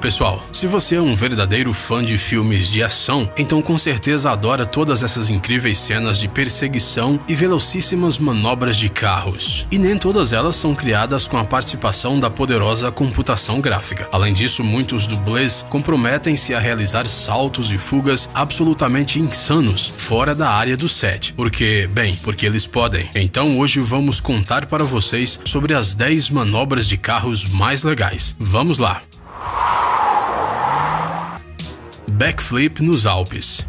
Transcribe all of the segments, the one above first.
pessoal, se você é um verdadeiro fã de filmes de ação, então com certeza adora todas essas incríveis cenas de perseguição e velocíssimas manobras de carros. E nem todas elas são criadas com a participação da poderosa computação gráfica. Além disso, muitos dublês comprometem-se a realizar saltos e fugas absolutamente insanos fora da área do set. Porque eles podem. Então hoje vamos contar para vocês sobre as 10 manobras de carros mais legais. Vamos lá! Backflip nos Alpes.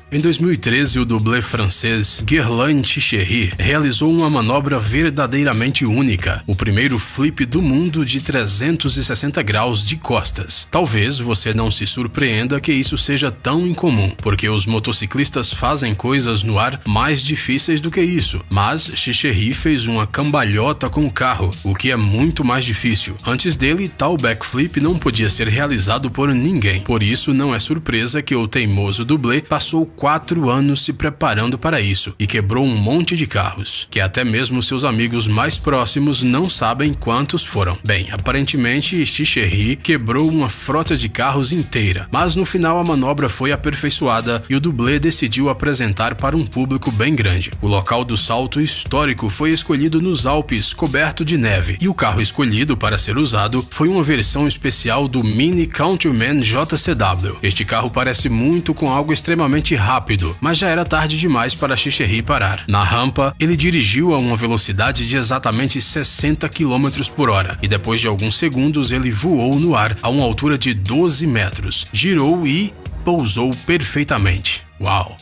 Em 2013, o dublê francês Guerlain Chichery realizou uma manobra verdadeiramente única, o primeiro flip do mundo de 360 graus de costas. Talvez você não se surpreenda que isso seja tão incomum, porque os motociclistas fazem coisas no ar mais difíceis do que isso. Mas Chichery fez uma cambalhota com o carro, o que é muito mais difícil. Antes dele, tal backflip não podia ser realizado por ninguém. Por isso, não é surpresa que o teimoso dublê passou 4 anos se preparando para isso e quebrou um monte de carros, que até mesmo seus amigos mais próximos não sabem quantos foram. Aparentemente, Chichery quebrou uma frota de carros inteira, mas no final a manobra foi aperfeiçoada e o dublê decidiu apresentar para um público bem grande. O local do salto histórico foi escolhido nos Alpes, coberto de neve, e o carro escolhido para ser usado foi uma versão especial do Mini Countryman JCW. Este carro parece muito com algo extremamente rápido, mas já era tarde demais para Chichery parar. Na rampa, ele dirigiu a uma velocidade de exatamente 60 km por hora e depois de alguns segundos ele voou no ar a uma altura de 12 metros, girou e pousou perfeitamente. Uau!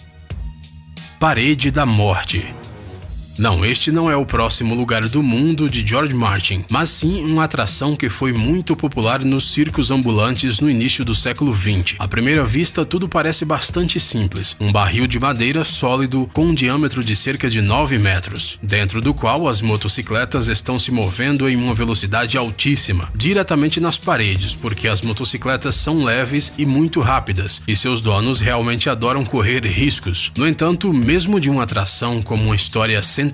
Parede da Morte. Não, este não é o próximo lugar do mundo de George Martin, mas sim uma atração que foi muito popular nos circos ambulantes no início do século XX. À primeira vista, tudo parece bastante simples. Um barril de madeira sólido com um diâmetro de cerca de 9 metros, dentro do qual as motocicletas estão se movendo em uma velocidade altíssima, diretamente nas paredes, porque as motocicletas são leves e muito rápidas, e seus donos realmente adoram correr riscos. No entanto, mesmo de uma atração como uma história centenária,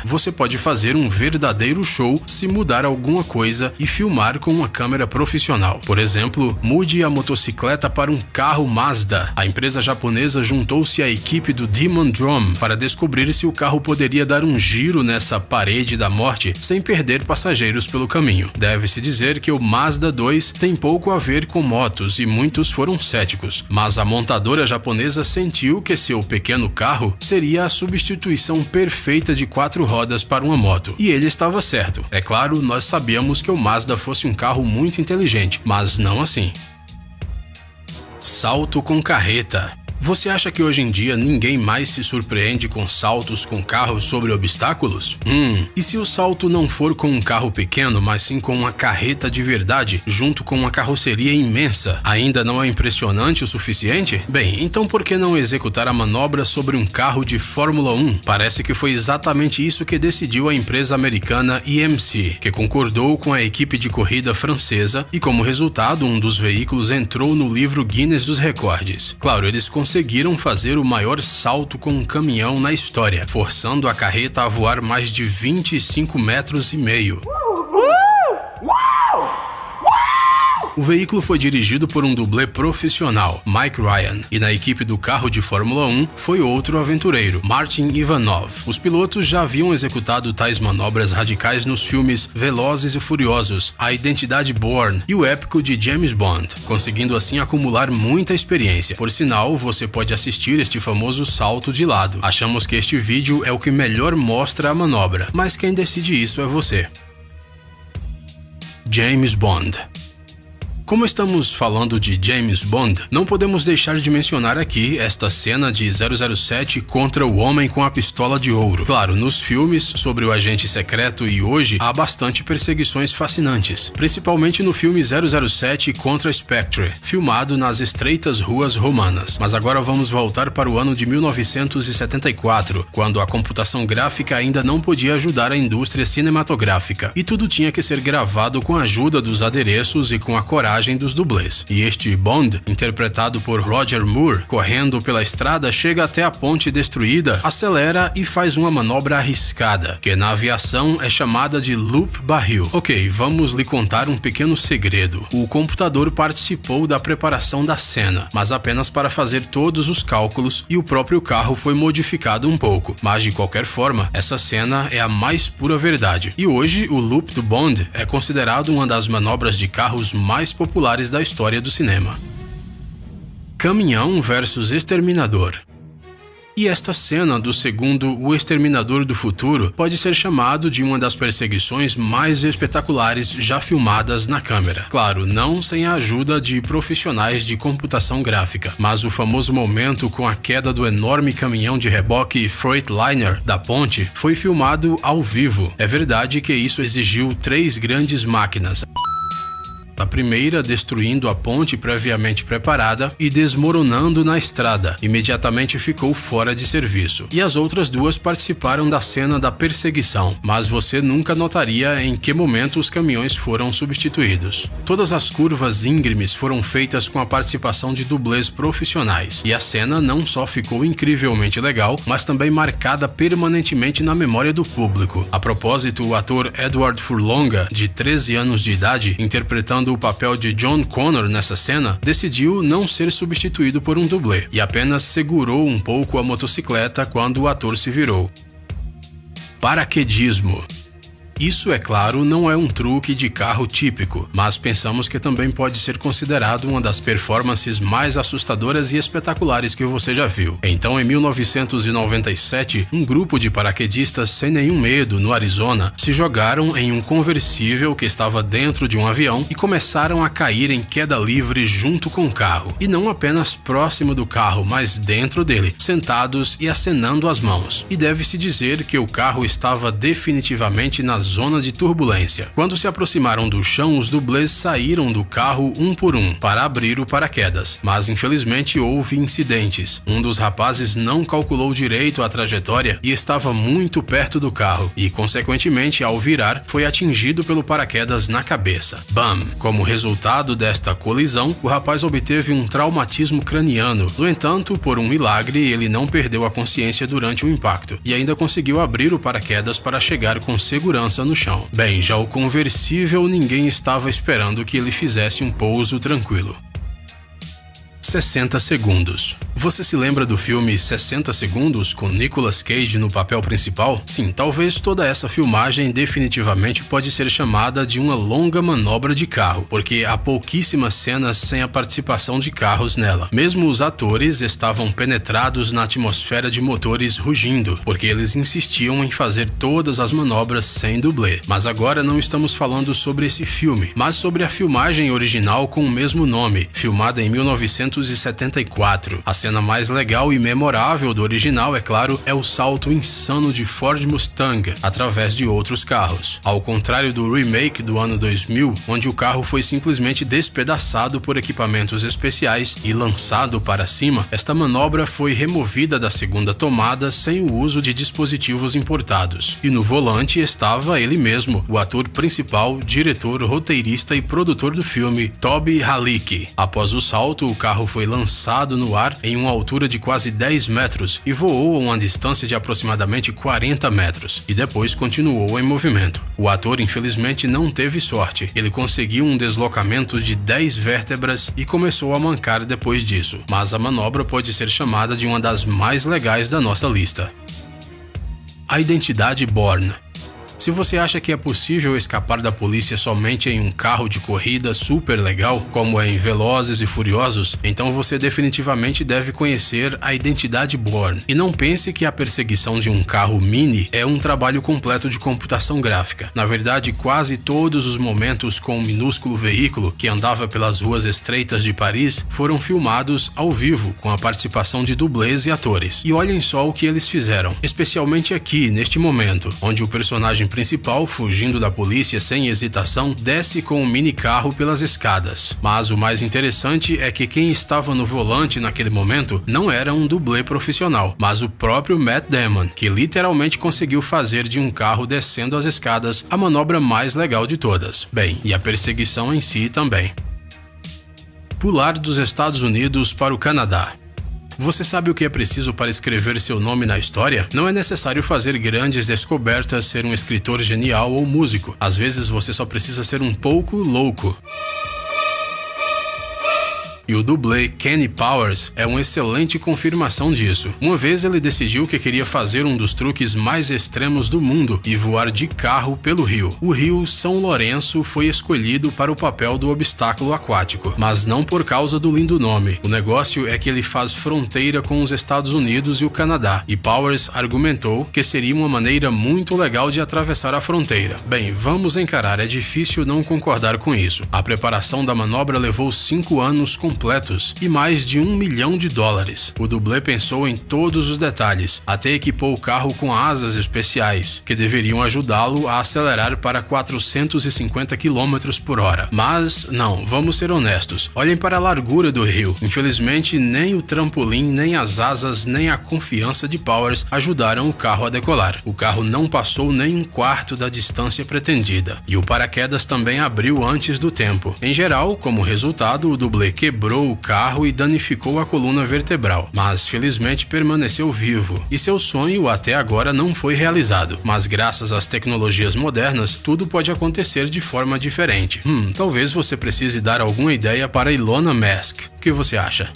você pode fazer um verdadeiro show se mudar alguma coisa e filmar com uma câmera profissional. Por exemplo, mude a motocicleta para um carro Mazda. A empresa japonesa juntou-se à equipe do Demon Drum para descobrir se o carro poderia dar um giro nessa parede da morte sem perder passageiros pelo caminho. Deve-se dizer que o Mazda 2 tem pouco a ver com motos e muitos foram céticos, mas a montadora japonesa sentiu que seu pequeno carro seria a substituição perfeita de 4 rodas para uma moto. E ele estava certo. É claro, nós sabíamos que o Mazda fosse um carro muito inteligente, mas não assim. Salto com carreta. Você acha que hoje em dia ninguém mais se surpreende com saltos com carros sobre obstáculos? E se o salto não for com um carro pequeno, mas sim com uma carreta de verdade, junto com uma carroceria imensa, ainda não é impressionante o suficiente? Então por que não executar a manobra sobre um carro de Fórmula 1? Parece que foi exatamente isso que decidiu a empresa americana EMC, que concordou com a equipe de corrida francesa e, como resultado, um dos veículos entrou no livro Guinness dos Recordes. Claro, eles conseguiram fazer o maior salto com um caminhão na história, forçando a carreta a voar mais de 25 metros e meio. O veículo foi dirigido por um dublê profissional, Mike Ryan, e na equipe do carro de Fórmula 1 foi outro aventureiro, Martin Ivanov. Os pilotos já haviam executado tais manobras radicais nos filmes Velozes e Furiosos, A Identidade Bourne e o épico de James Bond, conseguindo assim acumular muita experiência. Por sinal, você pode assistir este famoso salto de lado. Achamos que este vídeo é o que melhor mostra a manobra, mas quem decide isso é você. James Bond. Como estamos falando de James Bond, não podemos deixar de mencionar aqui esta cena de 007 contra o Homem com a Pistola de Ouro. Claro, nos filmes sobre o agente secreto e hoje há bastante perseguições fascinantes, principalmente no filme 007 contra Spectre, filmado nas estreitas ruas romanas. Mas agora vamos voltar para o ano de 1974, quando a computação gráfica ainda não podia ajudar a indústria cinematográfica, e tudo tinha que ser gravado com a ajuda dos adereços e com a coragem montagem dos dublês. E este Bond, interpretado por Roger Moore, correndo pela estrada, chega até a ponte destruída, acelera e faz uma manobra arriscada, que na aviação é chamada de loop barril. Ok, vamos lhe contar um pequeno segredo. O computador participou da preparação da cena, mas apenas para fazer todos os cálculos, e o próprio carro foi modificado um pouco. Mas de qualquer forma, essa cena é a mais pura verdade. E hoje, o loop do Bond é considerado uma das manobras de carros mais populares da história do cinema. Caminhão versus Exterminador. E esta cena do segundo O Exterminador do Futuro pode ser chamado de uma das perseguições mais espetaculares já filmadas na câmera. Claro, não sem a ajuda de profissionais de computação gráfica, mas o famoso momento com a queda do enorme caminhão de reboque Freightliner da ponte foi filmado ao vivo. É verdade que isso exigiu 3 grandes máquinas. A primeira destruindo a ponte previamente preparada e desmoronando na estrada, imediatamente ficou fora de serviço. E as outras 2 participaram da cena da perseguição, mas você nunca notaria em que momento os caminhões foram substituídos. Todas as curvas íngremes foram feitas com a participação de dublês profissionais, e a cena não só ficou incrivelmente legal, mas também marcada permanentemente na memória do público. A propósito, o ator Edward Furlonga, de 13 anos de idade, interpretando o papel de John Connor nessa cena, decidiu não ser substituído por um dublê e apenas segurou um pouco a motocicleta quando o ator se virou. Paraquedismo. Isso, é claro, não é um truque de carro típico, mas pensamos que também pode ser considerado uma das performances mais assustadoras e espetaculares que você já viu. Então, em 1997, um grupo de paraquedistas sem nenhum medo no Arizona se jogaram em um conversível que estava dentro de um avião e começaram a cair em queda livre junto com o carro. E não apenas próximo do carro, mas dentro dele, sentados e acenando as mãos. E deve-se dizer que o carro estava definitivamente na zona de turbulência. Quando se aproximaram do chão, os dublês saíram do carro um por um para abrir o paraquedas, mas infelizmente houve incidentes. Um dos rapazes não calculou direito a trajetória e estava muito perto do carro e, consequentemente, ao virar, foi atingido pelo paraquedas na cabeça. Bam! Como resultado desta colisão, o rapaz obteve um traumatismo craniano. No entanto, por um milagre, ele não perdeu a consciência durante o impacto e ainda conseguiu abrir o paraquedas para chegar com segurança no chão. Bem, já o conversível, ninguém estava esperando que ele fizesse um pouso tranquilo. 60 segundos. Você se lembra do filme 60 Segundos, com Nicolas Cage no papel principal? Sim, talvez toda essa filmagem definitivamente pode ser chamada de uma longa manobra de carro, porque há pouquíssimas cenas sem a participação de carros nela. Mesmo os atores estavam penetrados na atmosfera de motores rugindo, porque eles insistiam em fazer todas as manobras sem dublê. Mas agora não estamos falando sobre esse filme, mas sobre a filmagem original com o mesmo nome, filmada em 1974. A cena mais legal e memorável do original, é claro, é o salto insano de Ford Mustang através de outros carros. Ao contrário do remake do ano 2000, onde o carro foi simplesmente despedaçado por equipamentos especiais e lançado para cima, esta manobra foi removida da segunda tomada sem o uso de dispositivos importados. E no volante estava ele mesmo, o ator principal, diretor, roteirista e produtor do filme, Toby Halicki. Após o salto, o carro foi lançado no ar em uma altura de quase 10 metros e voou a uma distância de aproximadamente 40 metros, e depois continuou em movimento. O ator infelizmente não teve sorte, ele conseguiu um deslocamento de 10 vértebras e começou a mancar depois disso, mas a manobra pode ser chamada de uma das mais legais da nossa lista. A identidade Bourne. Se você acha que é possível escapar da polícia somente em um carro de corrida super legal, como é em Velozes e Furiosos, então você definitivamente deve conhecer a identidade Bourne. E não pense que a perseguição de um carro mini é um trabalho completo de computação gráfica. Na verdade, quase todos os momentos com o minúsculo veículo que andava pelas ruas estreitas de Paris foram filmados ao vivo, com a participação de dublês e atores. E olhem só o que eles fizeram, especialmente aqui, neste momento, onde o personagem principal, fugindo da polícia sem hesitação, desce com um mini carro pelas escadas. Mas o mais interessante é que quem estava no volante naquele momento não era um dublê profissional, mas o próprio Matt Damon, que literalmente conseguiu fazer de um carro descendo as escadas a manobra mais legal de todas. Bem, e a perseguição em si também. pular dos Estados Unidos para o Canadá. Você sabe o que é preciso para escrever seu nome na história? Não é necessário fazer grandes descobertas, ser um escritor genial ou músico. Às vezes você só precisa ser um pouco louco. E o dublê Kenny Powers é uma excelente confirmação disso. Uma vez ele decidiu que queria fazer um dos truques mais extremos do mundo e voar de carro pelo rio. O rio São Lourenço foi escolhido para o papel do obstáculo aquático, mas não por causa do lindo nome. O negócio é que ele faz fronteira com os Estados Unidos e o Canadá, e Powers argumentou que seria uma maneira muito legal de atravessar a fronteira. Bem, vamos encarar, é difícil não concordar com isso. A preparação da manobra levou 5 anos completos e mais de $1 milhão. O dublê pensou em todos os detalhes, até equipou o carro com asas especiais, que deveriam ajudá-lo a acelerar para 450 km por hora. Mas, não, vamos ser honestos, olhem para a largura do rio. Infelizmente, nem o trampolim, nem as asas, nem a confiança de Powers ajudaram o carro a decolar. O carro não passou nem 1/4 da distância pretendida, e o paraquedas também abriu antes do tempo. Em geral, como resultado, o dublê quebrou o carro e danificou a coluna vertebral, mas felizmente permaneceu vivo, e seu sonho até agora não foi realizado. Mas graças às tecnologias modernas, tudo pode acontecer de forma diferente. Talvez você precise dar alguma ideia para Elon Musk. O que você acha?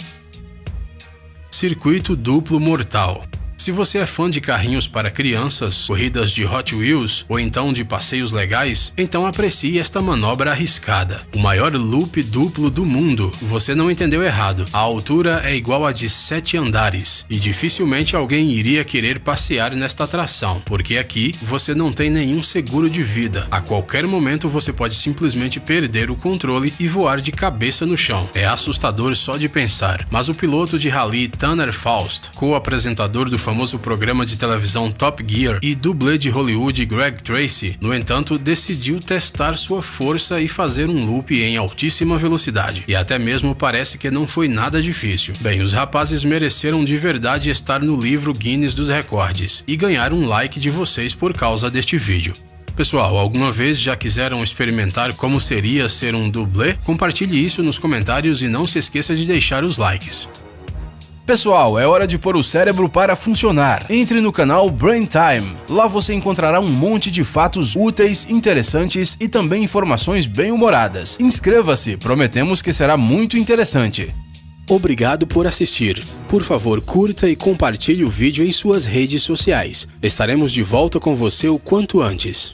Circuito duplo mortal. Se você é fã de carrinhos para crianças, corridas de Hot Wheels ou então de passeios legais, então aprecie esta manobra arriscada. O maior loop duplo do mundo. Você não entendeu errado. A altura é igual a de 7 andares e dificilmente alguém iria querer passear nesta atração, porque aqui você não tem nenhum seguro de vida. A qualquer momento você pode simplesmente perder o controle e voar de cabeça no chão. É assustador só de pensar. Mas o piloto de rally Tanner Faust, co-apresentador do famoso programa de televisão Top Gear e dublê de Hollywood Greg Tracy, no entanto, decidiu testar sua força e fazer um loop em altíssima velocidade. E até mesmo parece que não foi nada difícil. Bem, os rapazes mereceram de verdade estar no livro Guinness dos Recordes e ganhar um like de vocês por causa deste vídeo. Pessoal, alguma vez já quiseram experimentar como seria ser um dublê? Compartilhe isso nos comentários e não se esqueça de deixar os likes. Pessoal, é hora de pôr o cérebro para funcionar. Entre no canal Brain Time. Lá você encontrará um monte de fatos úteis, interessantes e também informações bem-humoradas. Inscreva-se, prometemos que será muito interessante. Obrigado por assistir. Por favor, curta e compartilhe o vídeo em suas redes sociais. Estaremos de volta com você o quanto antes.